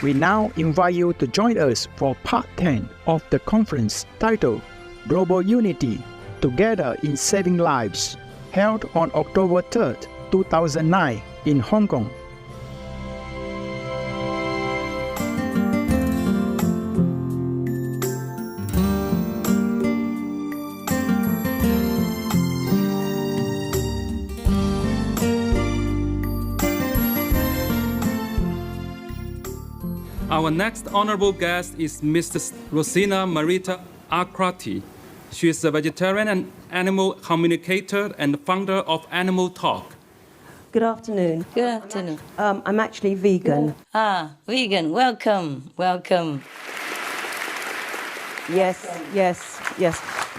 We now invite you to join us for part 10 of the conference titled Global Unity, Together in Saving Lives, held on October 3rd, 2009 in Hong Kong. Our next honorable guest is Mrs. Rosina Marita Arcrati. She is a vegetarian and animal communicator and founder of Animal Talk. Good afternoon. Good afternoon. I'm actually vegan. Vegan. Welcome. Yes.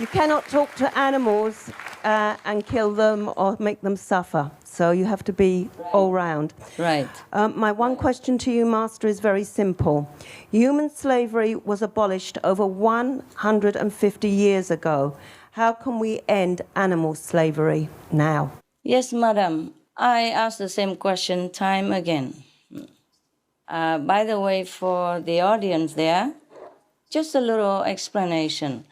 You cannot talk to animals and kill them or make them suffer. So you have to be all round. Right. My one question to you, Master, is very simple. Human slavery was abolished over 150 years ago. How can we end animal slavery now? Yes, madam. I ask the same question time again. By the way, for the audience there, just a little explanation.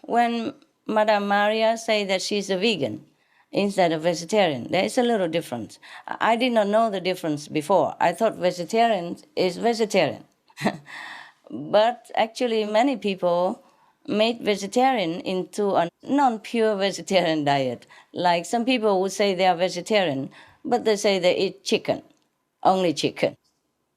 When Madame Maria say that she's a vegan instead of vegetarian, there is a little difference. I did not know the difference before. I thought vegetarian is vegetarian. But actually many people made vegetarian into a non-pure vegetarian diet. Like some people would say they are vegetarian, but they say they eat chicken, only chicken.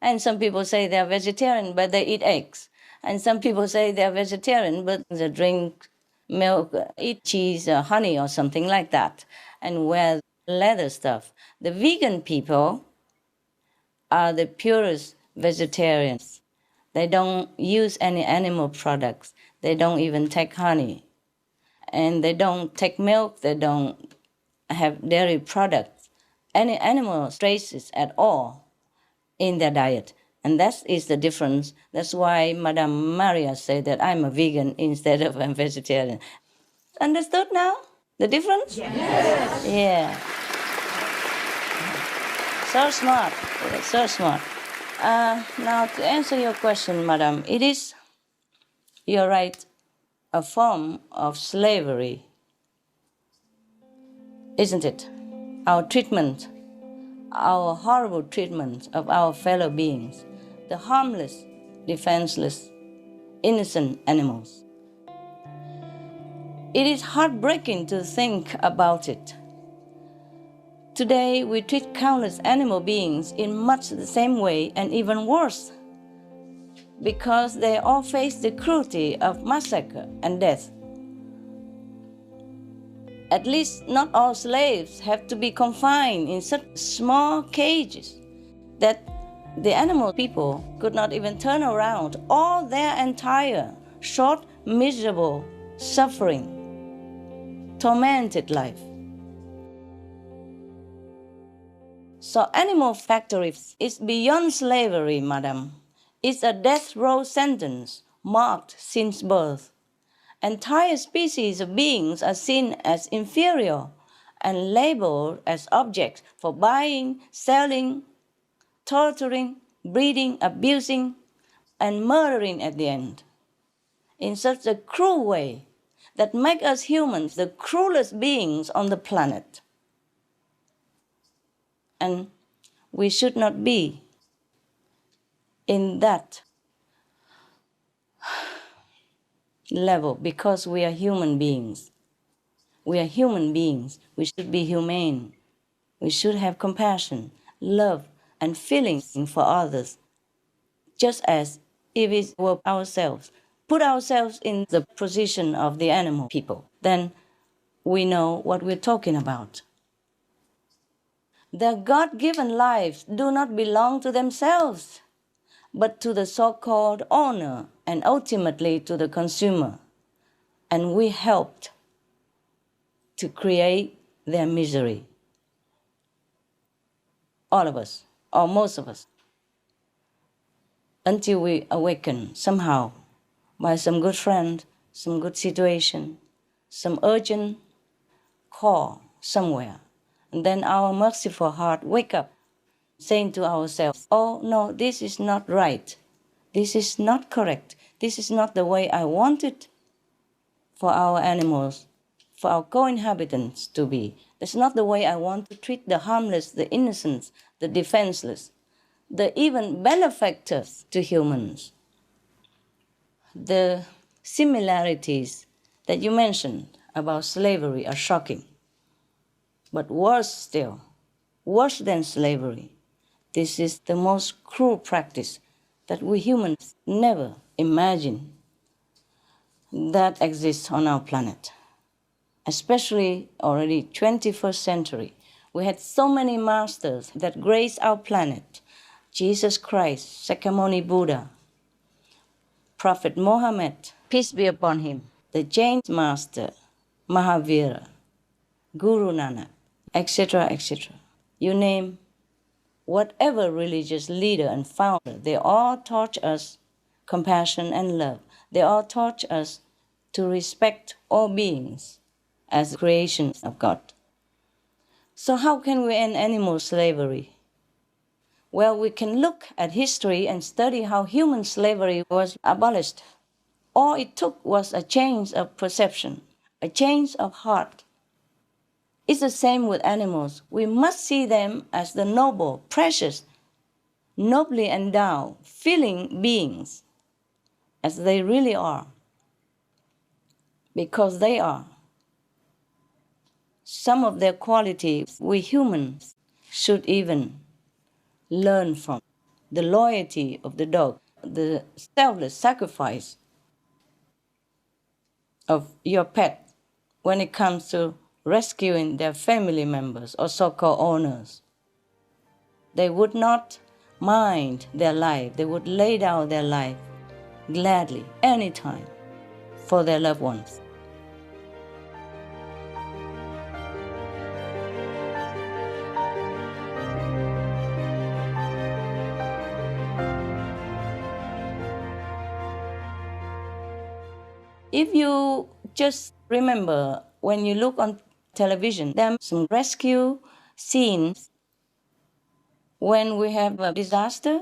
And some people say they are vegetarian, but they eat eggs. And some people say they are vegetarian, but they drink milk, eat cheese or honey or something like that, and wear leather stuff. The vegan people are the purest vegetarians. They don't use any animal products. They don't even take honey. And they don't take milk. They don't have dairy products, any animal traces at all in their diet. And that is the difference. That's why Madame Maria said that I'm a vegan instead of a vegetarian. Understood now? The difference? Yes. Yeah. So smart. So smart. Now, to answer your question, Madam, it is, you're right, a form of slavery, isn't it? Our treatment, our horrible treatment of our fellow beings, the harmless, defenseless, innocent animals. It is heartbreaking to think about it. Today, we treat countless animal beings in much the same way and even worse, because they all face the cruelty of massacre and death. At least not all slaves have to be confined in such small cages that the animal people could not even turn around all their entire short, miserable, suffering, tormented life. So animal factories is beyond slavery, madam. It's a death row sentence marked since birth. Entire species of beings are seen as inferior and labeled as objects for buying, selling, torturing, breeding, abusing, and murdering at the end, in such a cruel way that make us humans the cruelest beings on the planet. And we should not be in that level because we are human beings. We are human beings. We should be humane. We should have compassion, love, and feelings for others, just as if it were ourselves. Put ourselves in the position of the animal people, then we know what we're talking about. Their God-given lives do not belong to themselves, but to the so-called owner and ultimately to the consumer. And we helped to create their misery. All of us, or most of us, until we awaken somehow by some good friend, some good situation, some urgent call somewhere. And then our merciful heart wake up saying to ourselves, oh no, this is not right. This is not correct. This is not the way I want it for our animals, for our co-inhabitants to be. That's not the way I want to treat the harmless, the innocent, the defenseless, the even benefactors to humans. The similarities that you mentioned about slavery are shocking. But worse still, worse than slavery, this is the most cruel practice that we humans never imagine that exists on our planet. Especially already 21st century, we had so many masters that graced our planet. Jesus Christ, Sakyamuni Buddha, Prophet Muhammad, peace be upon him, the Jain master, Mahavira, Guru Nanak, etc., etc. You name whatever religious leader and founder, they all taught us compassion and love. They all taught us to respect all beings as creations of God. So how can we end animal slavery? Well, we can look at history and study how human slavery was abolished. All it took was a change of perception, a change of heart. It's the same with animals. We must see them as the noble, precious, nobly endowed, feeling beings, as they really are, because they are. Some of their qualities we humans should even learn from. The loyalty of the dog, the selfless sacrifice of your pet when it comes to rescuing their family members or so-called owners. They would not mind their life. They would lay down their life gladly, anytime, for their loved ones. If you just remember, when you look on television, there are some rescue scenes when we have a disaster,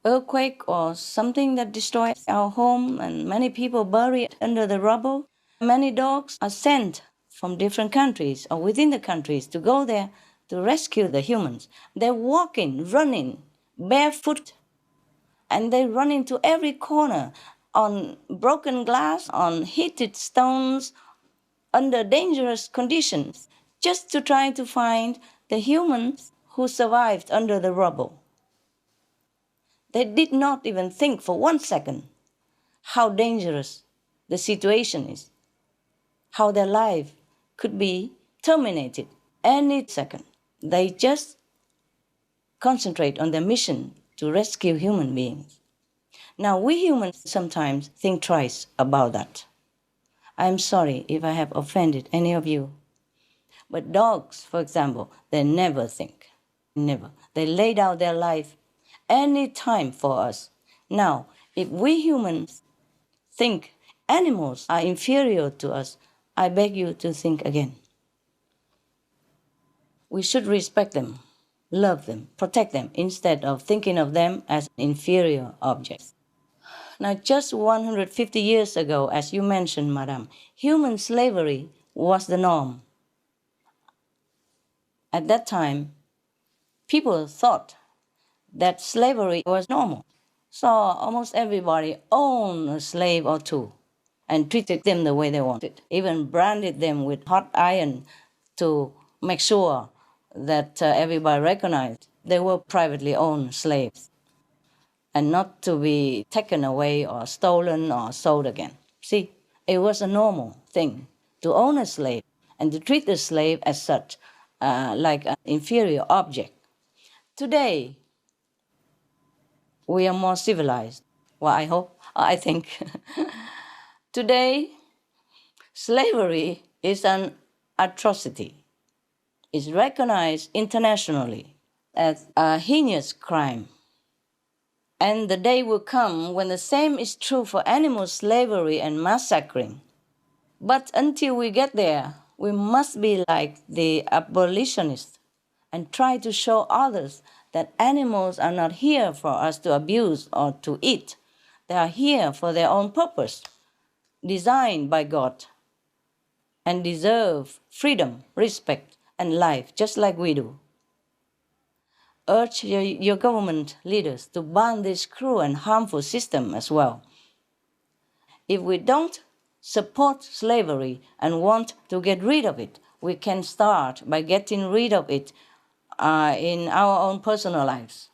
earthquake or something that destroys our home and many people buried under the rubble. Many dogs are sent from different countries or within the countries to go there to rescue the humans. They're walking, running, barefoot, and they run into every corner on broken glass, on heated stones, under dangerous conditions, just to try to find the humans who survived under the rubble. They did not even think for 1 second how dangerous the situation is, how their life could be terminated any second. They just concentrate on their mission to rescue human beings. Now, we humans sometimes think twice about that. I'm sorry if I have offended any of you. But dogs, for example, they never think. Never. They lay down their life any time for us. Now, if we humans think animals are inferior to us, I beg you to think again. We should respect them, love them, protect them, instead of thinking of them as inferior objects. Now, just 150 years ago, as you mentioned, Madam, human slavery was the norm. At that time, people thought that slavery was normal. So almost everybody owned a slave or two and treated them the way they wanted, even branded them with hot iron to make sure that everybody recognized they were privately owned slaves and not to be taken away or stolen or sold again. See, it was a normal thing to own a slave and to treat the slave as such, like an inferior object. Today, we are more civilized. Well, I hope, I think. Today, slavery is an atrocity. It's recognized internationally as a heinous crime. And the day will come when the same is true for animal slavery and massacring. But until we get there, we must be like the abolitionists and try to show others that animals are not here for us to abuse or to eat. They are here for their own purpose, designed by God, and deserve freedom, respect, and life, just like we do. Urge your government leaders to ban this cruel and harmful system as well. If we don't support slavery and want to get rid of it, we can start by getting rid of it in our own personal lives.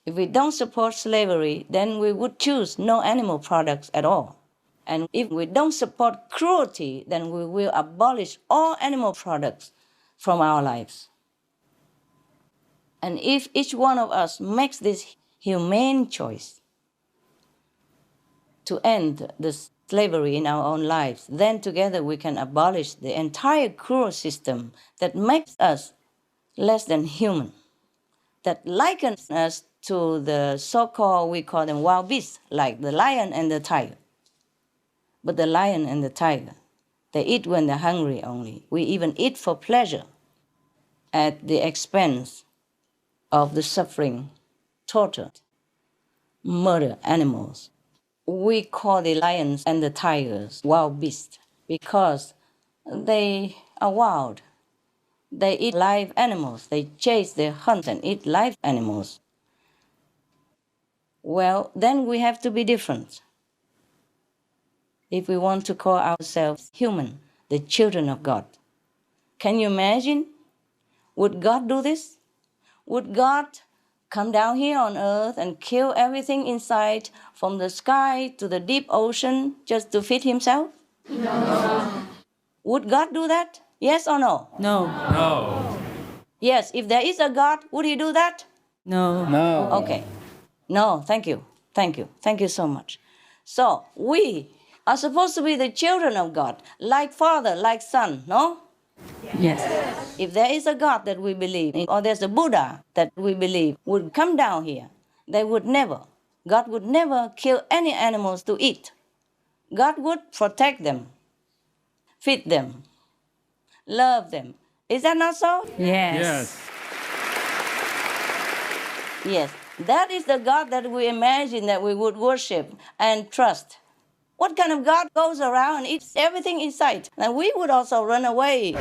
If we don't support slavery, then we would choose no animal products at all. And if we don't support cruelty, then we will abolish all animal products from our lives. And if each one of us makes this humane choice to end the slavery in our own lives, then together we can abolish the entire cruel system that makes us less than human, that likens us to the so-called, we call them wild beasts, like the lion and the tiger. But the lion and the tiger, they eat when they're hungry only. We even eat for pleasure at the expense of the suffering, tortured, murdered animals. We call the lions and the tigers wild beasts because they are wild. They eat live animals. They chase, they hunt and eat live animals. Well, then we have to be different. If we want to call ourselves human, the children of God. Can you imagine? Would God do this? Would God come down here on earth and kill everything in sight, from the sky to the deep ocean, just to feed himself? No. Would God do that? Yes or no? No. No. Yes, if there is a God, would he do that? No. No. Okay. No, thank you. Thank you. Thank you so much. So we are supposed to be the children of God, like Father, like Son, no? Yes. If there is a God that we believe in, or there's a Buddha that we believe would come down here, God would never kill any animals to eat. God would protect them, feed them, love them. Is that not so? Yes. Yes. That is the God that we imagine that we would worship and trust. What kind of God goes around and eats everything in sight? And we would also run away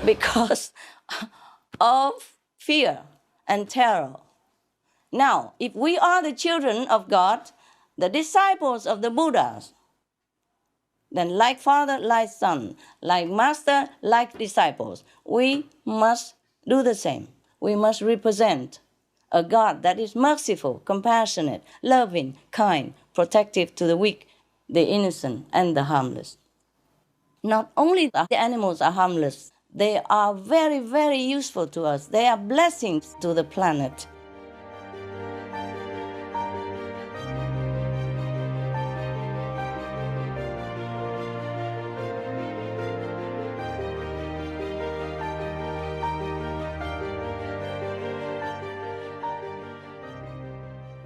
because of fear and terror. Now, if we are the children of God, the disciples of the Buddhas, then like Father, like Son, like Master, like disciples, we must do the same. We must represent a God that is merciful, compassionate, loving, kind, protective to the weak, the innocent, and the harmless. Not only the animals are harmless, they are very, very useful to us. They are blessings to the planet.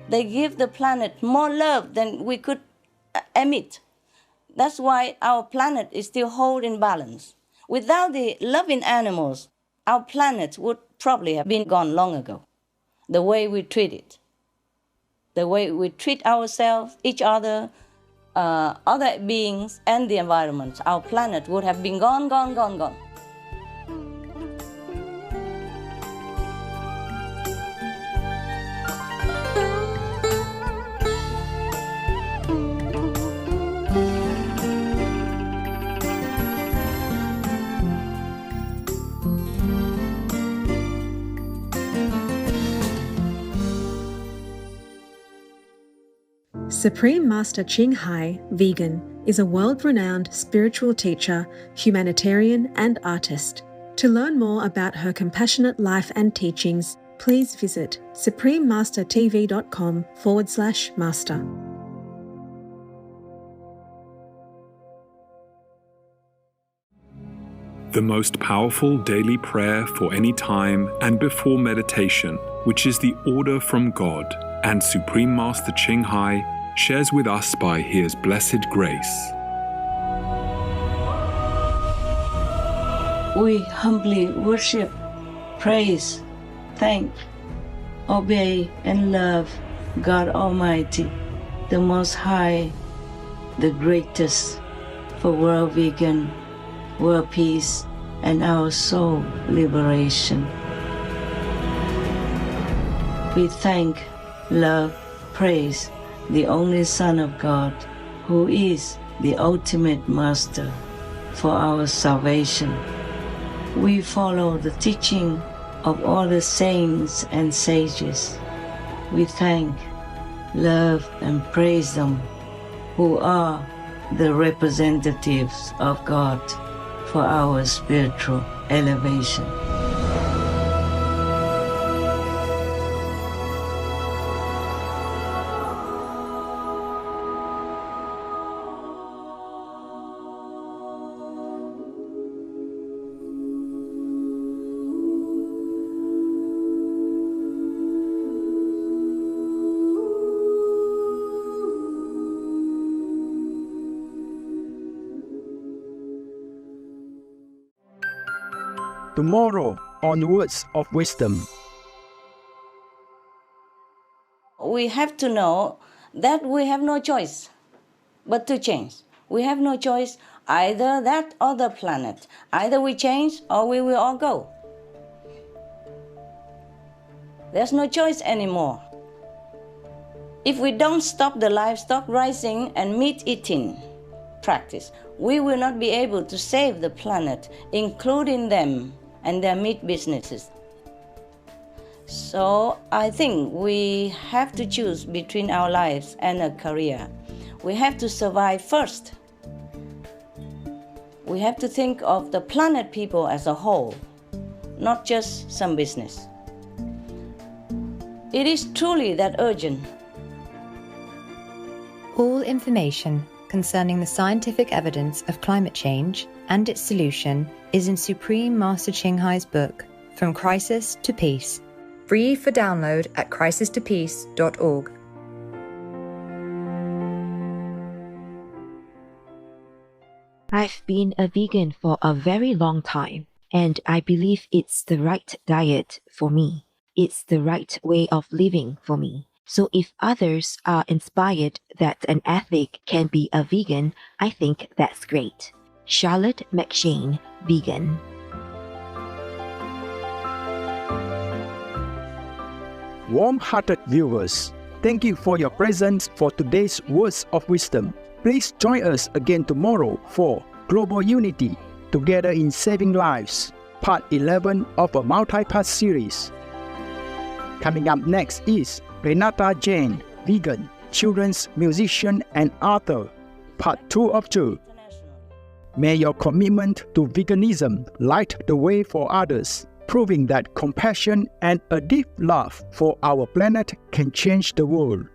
They give the planet more love than we could emit. That's why our planet is still held in balance. Without the loving animals, our planet would probably have been gone long ago. The way we treat it, the way we treat ourselves, each other, other beings, and the environment, our planet would have been gone. Supreme Master Ching Hai, vegan, is a world-renowned spiritual teacher, humanitarian, and artist. To learn more about her compassionate life and teachings, please visit suprememastertv.com/master. The most powerful daily prayer for any time and before meditation, which is the order from God, and Supreme Master Ching Hai shares with us by His blessed grace. We humbly worship, praise, thank, obey, and love God Almighty, the Most High, the greatest, for world vegan, world peace, and our soul liberation. We thank, love, praise the only Son of God, who is the ultimate master for our salvation. We follow the teaching of all the saints and sages. We thank, love, and praise them, who are the representatives of God for our spiritual elevation. Tomorrow on Words of Wisdom. We have to know that we have no choice but to change. We have no choice, either that or the planet. Either we change or we will all go. There's no choice anymore. If we don't stop the livestock rising and meat eating practice, we will not be able to save the planet, including them and their meat businesses. So I think we have to choose between our lives and a career. We have to survive first. We have to think of the planet people as a whole, not just some business. It is truly that urgent. All information concerning the scientific evidence of climate change and its solution is in Supreme Master Ching Hai's book, From Crisis to Peace, free for download at crisistopeace.org. I've been a vegan for a very long time, and I believe it's the right diet for me. It's the right way of living for me. So if others are inspired that an athlete can be a vegan, I think that's great. Charlotte McShane, vegan. Warm-hearted viewers, thank you for your presence for today's Words of Wisdom. Please join us again tomorrow for Global Unity, Together in Saving Lives, Part 11 of a multi-part series. Coming up next is Renata Jain, vegan, children's musician and author, Part 2 of 2. May your commitment to veganism light the way for others, proving that compassion and a deep love for our planet can change the world.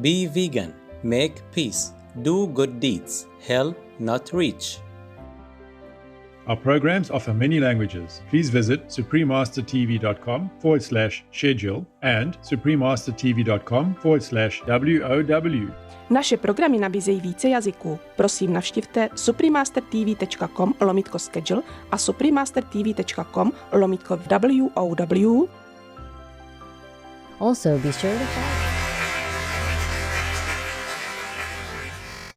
Be vegan, make peace, do good deeds, help, not reach. Our programs offer many languages. Please visit suprememastertv.com/schedule and suprememastertv.com/WOW. Naše programy nabízejí více jazyků. Prosím, navštivte suprememastertv.com/schedule a suprememastertv.com/WOW. Also, be sure to follow